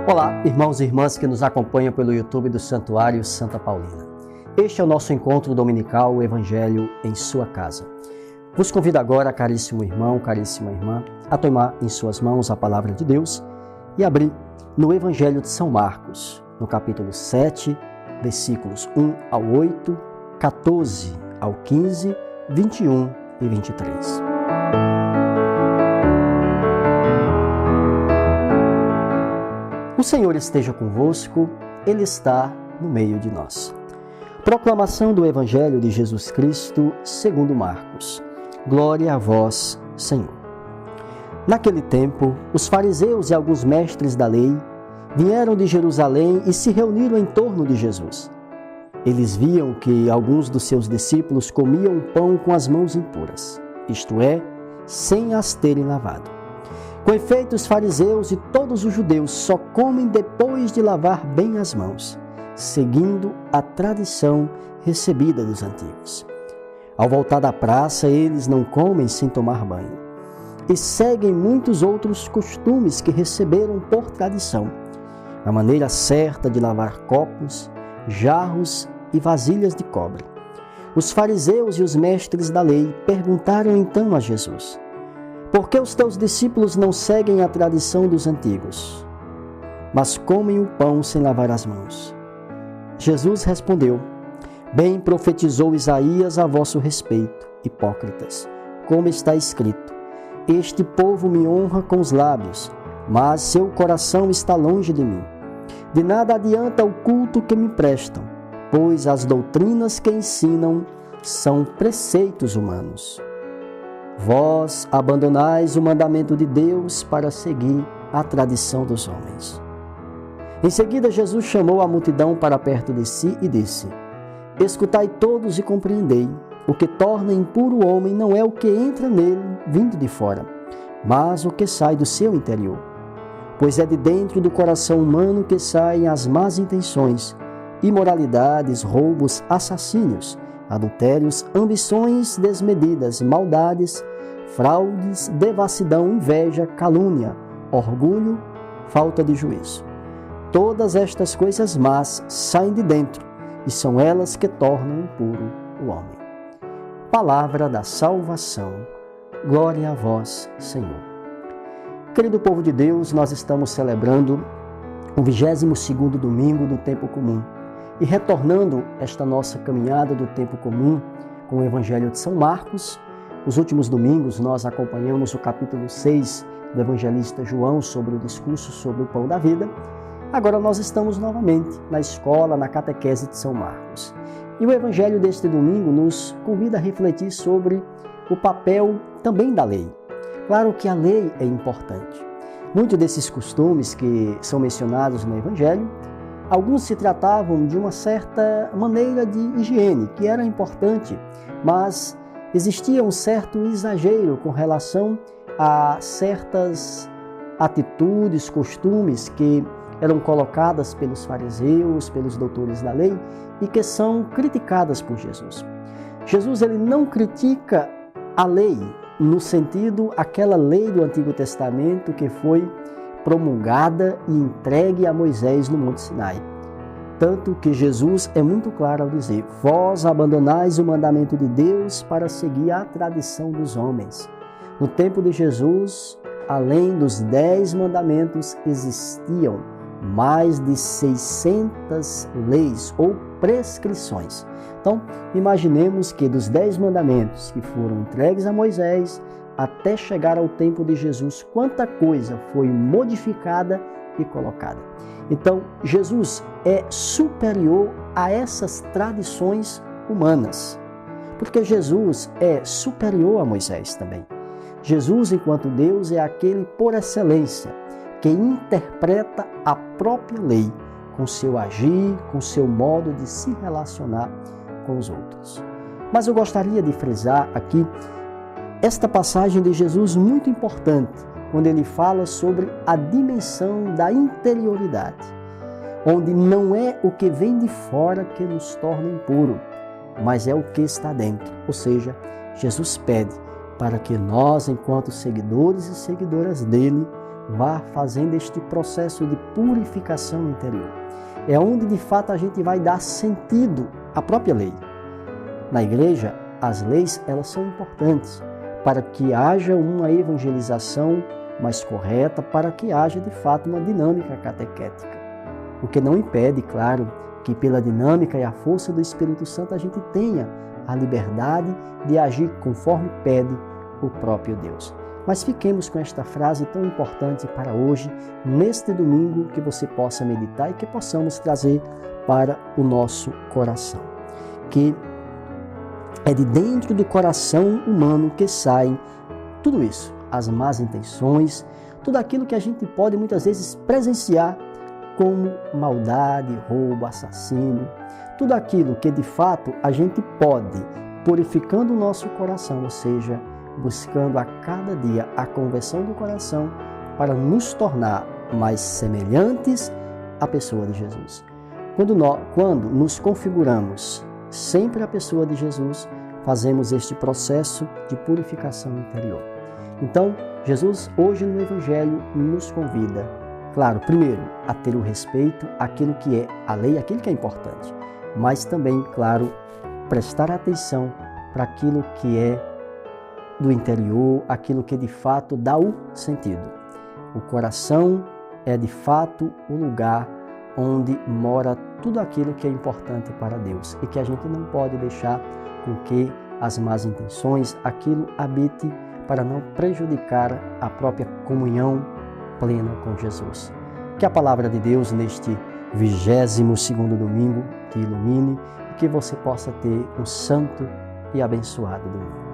Olá, irmãos e irmãs que nos acompanham pelo YouTube do Santuário Santa Paulina. Este é o nosso encontro dominical, o Evangelho em sua casa. Vos convido agora, caríssimo irmão, caríssima irmã, a tomar em suas mãos a palavra de Deus e abrir no Evangelho de São Marcos, no capítulo 7, versículos 1 ao 8, 14 ao 15, 21 e 23. O Senhor esteja convosco, Ele está no meio de nós. Proclamação do Evangelho de Jesus Cristo, segundo Marcos. Glória a vós, Senhor. Naquele tempo, os fariseus e alguns mestres da lei vieram de Jerusalém e se reuniram em torno de Jesus. Eles viam que alguns dos seus discípulos comiam o pão com as mãos impuras, isto é, sem as terem lavado. Com efeito, os fariseus e todos os judeus só comem depois de lavar bem as mãos, seguindo a tradição recebida dos antigos. Ao voltar da praça, eles não comem sem tomar banho e seguem muitos outros costumes que receberam por tradição. A maneira certa de lavar copos, jarros e vasilhas de cobre. Os fariseus e os mestres da lei perguntaram então a Jesus: por que os teus discípulos não seguem a tradição dos antigos, mas comem o pão sem lavar as mãos? Jesus respondeu: bem profetizou Isaías a vosso respeito, hipócritas, como está escrito: este povo me honra com os lábios, mas seu coração está longe de mim. De nada adianta o culto que me prestam, pois as doutrinas que ensinam são preceitos humanos. Vós abandonais o mandamento de Deus para seguir a tradição dos homens. Em seguida, Jesus chamou a multidão para perto de si e disse: escutai todos e compreendei. O que torna impuro o homem não é o que entra nele vindo de fora, mas o que sai do seu interior. Pois é de dentro do coração humano que saem as más intenções, imoralidades, roubos, assassínios, adultérios, ambições desmedidas, maldades, fraudes, devassidão, inveja, calúnia, orgulho, falta de juízo. Todas estas coisas más saem de dentro e são elas que tornam impuro o homem. Palavra da salvação. Glória a vós, Senhor. Querido povo de Deus, nós estamos celebrando o 22º domingo do tempo comum. E retornando esta nossa caminhada do tempo comum com o Evangelho de São Marcos, nos últimos domingos nós acompanhamos o capítulo 6 do evangelista João sobre o discurso sobre o pão da vida. Agora nós estamos novamente na escola, na catequese de São Marcos. E o Evangelho deste domingo nos convida a refletir sobre o papel também da lei. Claro que a lei é importante. Muitos desses costumes que são mencionados no Evangelho, alguns se tratavam de uma certa maneira de higiene, que era importante, mas existia um certo exagero com relação a certas atitudes, costumes que eram colocadas pelos fariseus, pelos doutores da lei e que são criticadas por Jesus. Jesus ele não critica a lei no sentido aquela lei do Antigo Testamento que foi promulgada e entregue a Moisés no Monte Sinai. Tanto que Jesus é muito claro ao dizer: vós abandonais o mandamento de Deus para seguir a tradição dos homens. No tempo de Jesus, além dos 10 mandamentos, existiam mais de 600 leis ou prescrições. Então, imaginemos que dos 10 mandamentos que foram entregues a Moisés, até chegar ao tempo de Jesus, quanta coisa foi modificada e colocada. Então, Jesus é superior a essas tradições humanas, porque Jesus é superior a Moisés também. Jesus, enquanto Deus, é aquele por excelência que interpreta a própria lei com seu agir, com seu modo de se relacionar com os outros. Mas eu gostaria de frisar aqui esta passagem de Jesus muito importante, quando ele fala sobre a dimensão da interioridade, onde não é o que vem de fora que nos torna impuro, mas é o que está dentro. Ou seja, Jesus pede para que nós, enquanto seguidores e seguidoras dele, vá fazendo este processo de purificação interior. É onde de fato a gente vai dar sentido à própria lei. Na igreja, as leis elas são importantes para que haja uma evangelização mais correta, para que haja de fato uma dinâmica catequética. O que não impede, claro, que pela dinâmica e a força do Espírito Santo a gente tenha a liberdade de agir conforme pede o próprio Deus. Mas fiquemos com esta frase tão importante para hoje, neste domingo, que você possa meditar e que possamos trazer para o nosso coração. Que é de dentro do coração humano que sai tudo isso, as más intenções, tudo aquilo que a gente pode muitas vezes presenciar como maldade, roubo, assassínio, tudo aquilo que de fato a gente pode, purificando o nosso coração, ou seja, buscando a cada dia a conversão do coração para nos tornar mais semelhantes à pessoa de Jesus. Quando nos configuramos sempre à pessoa de Jesus, fazemos este processo de purificação interior. Então, Jesus hoje no Evangelho nos convida, claro, primeiro, a ter o respeito àquilo que é a lei, aquilo que é importante, mas também, claro, prestar atenção para aquilo que é do interior, aquilo que de fato dá o sentido. O coração é de fato o lugar onde mora tudo aquilo que é importante para Deus e que a gente não pode deixar com que as más intenções, aquilo habite para não prejudicar a própria comunhão plena com Jesus. Que a palavra de Deus neste 22º domingo te ilumine e que você possa ter um santo e abençoado domingo.